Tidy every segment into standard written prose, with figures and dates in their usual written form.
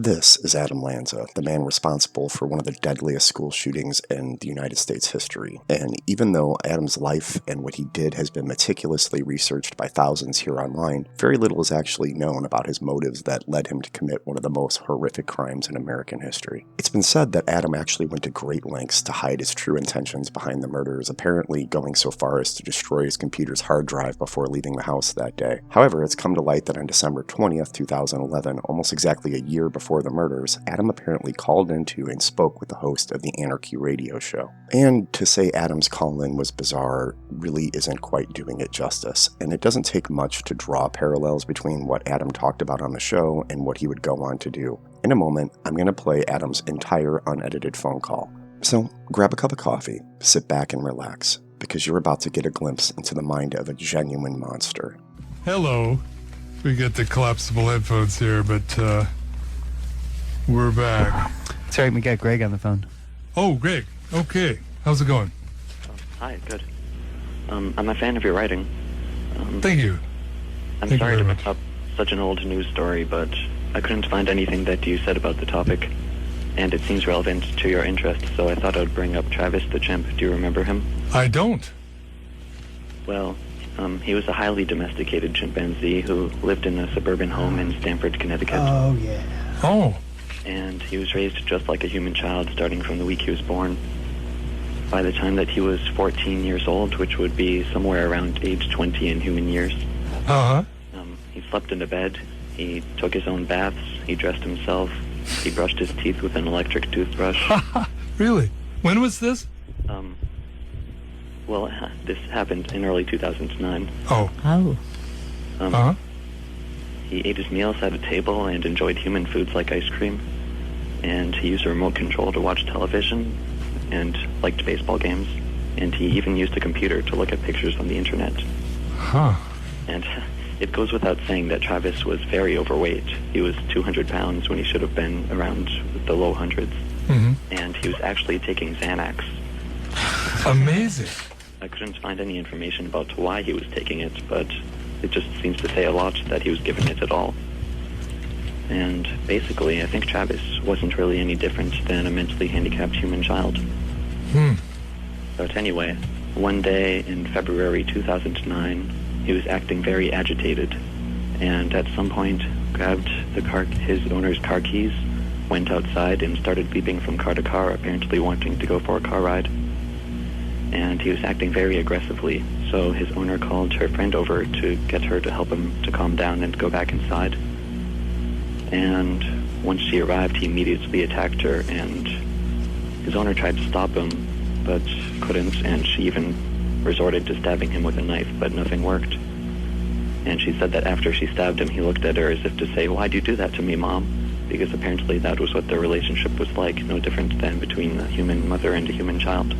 This is Adam Lanza, the man responsible for one of the deadliest school shootings in the United States history. And even though Adam's life and what he did has been meticulously researched by thousands here online, very little is actually known about his motives that led him to commit one of the most horrific crimes in American history. It's been said that Adam actually went to great lengths to hide his true intentions behind the murders, apparently going so far as to destroy his computer's hard drive before leaving the house that day. However, it's come to light that on December 20th, 2011, almost exactly a year before the murders, Adam apparently called into and spoke with the host of the Anarchy radio show. And to say Adam's call-in was bizarre really isn't quite doing it justice, and it doesn't take much to draw parallels between what Adam talked about on the show and what he would go on to do. In a moment, I'm going to play Adam's entire unedited phone call. So grab a cup of coffee, sit back and relax, because you're about to get a glimpse into the mind of a genuine monster. Hello. We get the collapsible headphones here, but we're back. Sorry, we got Greg on the phone. Oh, Greg. Okay. How's it going? Hi, good. I'm a fan of your writing. Thank you. I'm Thank sorry you to very pick up such an old news story, but I couldn't find anything that you said about the topic, and it seems relevant to your interests, so I thought I would bring up Travis the chimp. Do you remember him? I don't. Well, he was a highly domesticated chimpanzee who lived in a suburban home in Stamford, Connecticut. Oh, yeah. Oh. And he was raised just like a human child starting from the week he was born. By the time that he was 14 years old, which would be somewhere around age 20 in human years, Uh-huh. he slept in a bed, he took his own baths, he dressed himself, he brushed his teeth with an electric toothbrush. Really? When was this? Well, this happened in early 2009. Oh. Oh. Uh-huh. He ate his meals at a table and enjoyed human foods like ice cream. And he used a remote control to watch television and liked baseball games. And he even used a computer to look at pictures on the internet. Huh. And it goes without saying that Travis was very overweight. He was 200 pounds when he should have been around the low hundreds. Mm-hmm. And he was actually taking Xanax. Amazing. I couldn't find any information about why he was taking it, but it just seems to say a lot that he was giving it at all. And basically, I think Travis wasn't really any different than a mentally handicapped human child. But anyway, one day in February 2009, he was acting very agitated, and at some point grabbed his owner's car keys, went outside and started beeping from car to car, apparently wanting to go for a car ride. And he was acting very aggressively, so his owner called her friend over to get her to help him to calm down and go back inside. And once she arrived, he immediately attacked her, and his owner tried to stop him, but couldn't, and she even resorted to stabbing him with a knife, but nothing worked. And she said that after she stabbed him, he looked at her as if to say, "Why'd you do that to me, Mom?" Because apparently that was what their relationship was like, no different than between a human mother and a human child.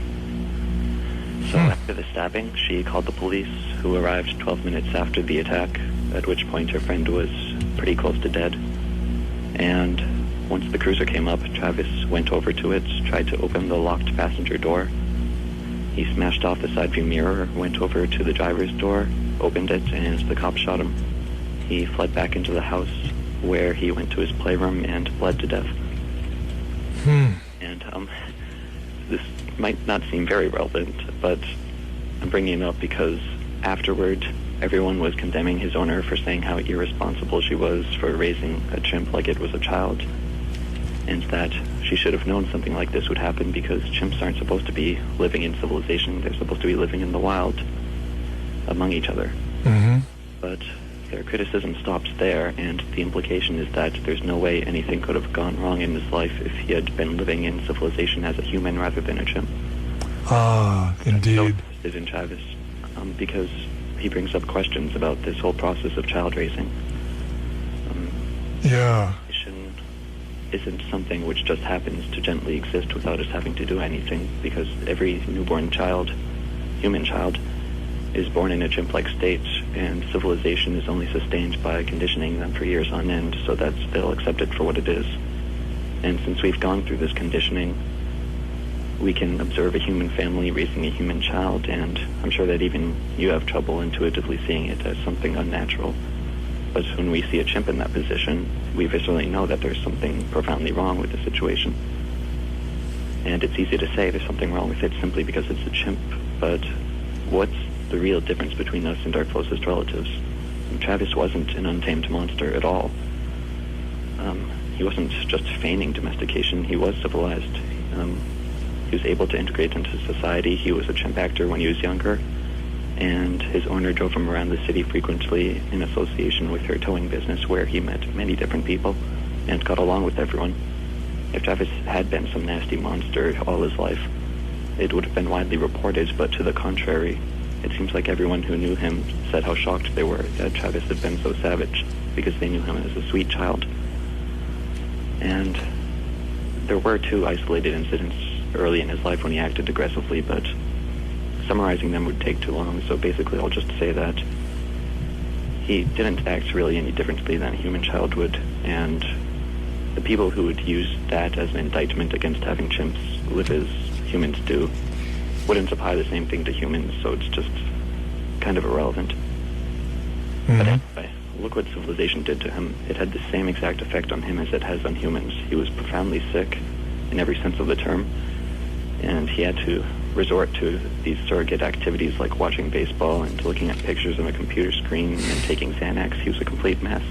So after the stabbing, she called the police, who arrived 12 minutes after the attack, at which point her friend was pretty close to dead. And once the cruiser came up, Travis went over to it, tried to open the locked passenger door. He smashed off the side view mirror, went over to the driver's door, opened it, and the cops shot him. He fled back into the house, where he went to his playroom and bled to death. And this might not seem very relevant, but I'm bringing it up because afterward, everyone was condemning his owner for saying how irresponsible she was for raising a chimp like it was a child, and that she should have known something like this would happen because chimps aren't supposed to be living in civilization. They're supposed to be living in the wild among each other. Mm-hmm. But their criticism stops there, and the implication is that there's no way anything could have gone wrong in his life if he had been living in civilization as a human rather than a chimp. Ah, indeed. I'm so interested in Travis because he brings up questions about this whole process of child raising. Yeah. Civilization isn't something which just happens to gently exist without us having to do anything, because every newborn child, human child, is born in a chimp-like state, and civilization is only sustained by conditioning them for years on end so that they'll accept it for what it is. And since we've gone through this conditioning, we can observe a human family raising a human child, and I'm sure that even you have trouble intuitively seeing it as something unnatural. But when we see a chimp in that position, we viscerally know that there's something profoundly wrong with the situation. And it's easy to say there's something wrong with it simply because it's a chimp, but what's the real difference between us and our closest relatives? Travis wasn't an untamed monster at all. He wasn't just feigning domestication, he was civilized. He was able to integrate into society. He was a chimp actor when he was younger, and his owner drove him around the city frequently in association with her towing business, where he met many different people and got along with everyone. If Travis had been some nasty monster all his life, it would have been widely reported, but to the contrary, it seems like everyone who knew him said how shocked they were that Travis had been so savage, because they knew him as a sweet child. And there were 2 isolated incidents early in his life when he acted aggressively, but summarizing them would take too long, so basically I'll just say that he didn't act really any differently than a human child would, and the people who would use that as an indictment against having chimps live as humans do wouldn't apply the same thing to humans, so it's just kind of irrelevant. But anyway, look what civilization did to him. It had the same exact effect on him as it has on humans. He was profoundly sick in every sense of the term, and he had to resort to these surrogate activities like watching baseball and looking at pictures on a computer screen and taking Xanax. He was a complete mess.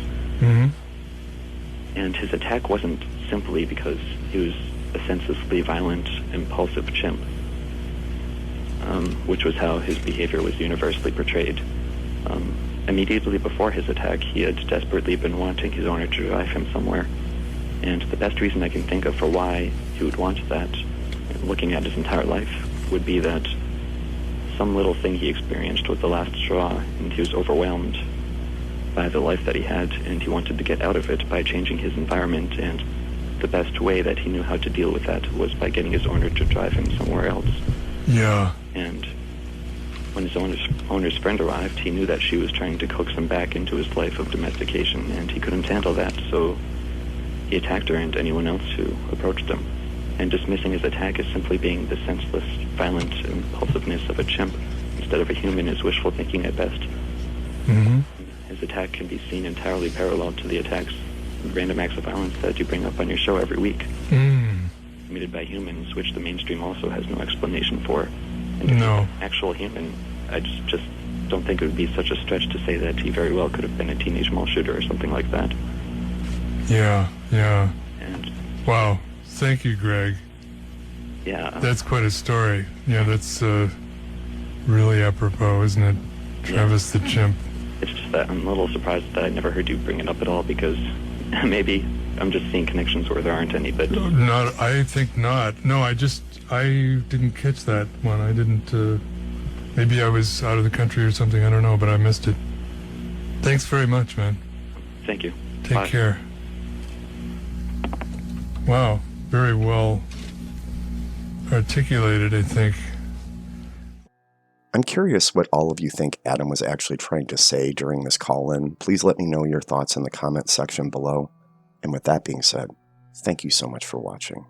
And his attack wasn't simply because he was a senselessly violent, impulsive chimp, which was how his behavior was universally portrayed. Immediately before his attack, he had desperately been wanting his owner to drive him somewhere. And the best reason I can think of for why he would want that, looking at his entire life, would be that some little thing he experienced was the last straw, and he was overwhelmed by the life that he had, and he wanted to get out of it by changing his environment, and the best way that he knew how to deal with that was by getting his owner to drive him somewhere else. Yeah. And when his owner's friend arrived, he knew that she was trying to coax him back into his life of domestication, and he couldn't handle that, so he attacked her and anyone else who approached him. And dismissing his attack as simply being the senseless, violent impulsiveness of a chimp instead of a human is wishful thinking at best. His attack can be seen entirely parallel to the attacks, random acts of violence that you bring up on your show every week, committed by humans, which the mainstream also has no explanation for. And if he's an actual human, I just don't think it would be such a stretch to say that he very well could have been a teenage mall shooter or something like that. Yeah. And Wow. Thank you, Greg. yeah, That's quite a story. Yeah, that's really apropos, isn't it? Travis the chimp. it's just that I'm a little surprised that I never heard you bring it up at all, because maybe I'm just seeing connections where there aren't any, but... Not, I think not. No, I didn't catch that one. I didn't, maybe I was out of the country or something, I don't know, but I missed it. Thanks very much, man. Thank you. Take Bye. care. Wow, very well articulated, I think. I'm curious what all of you think Adam was actually trying to say during this call-in. Please let me know your thoughts in the comment section below. And with that being said, thank you so much for watching.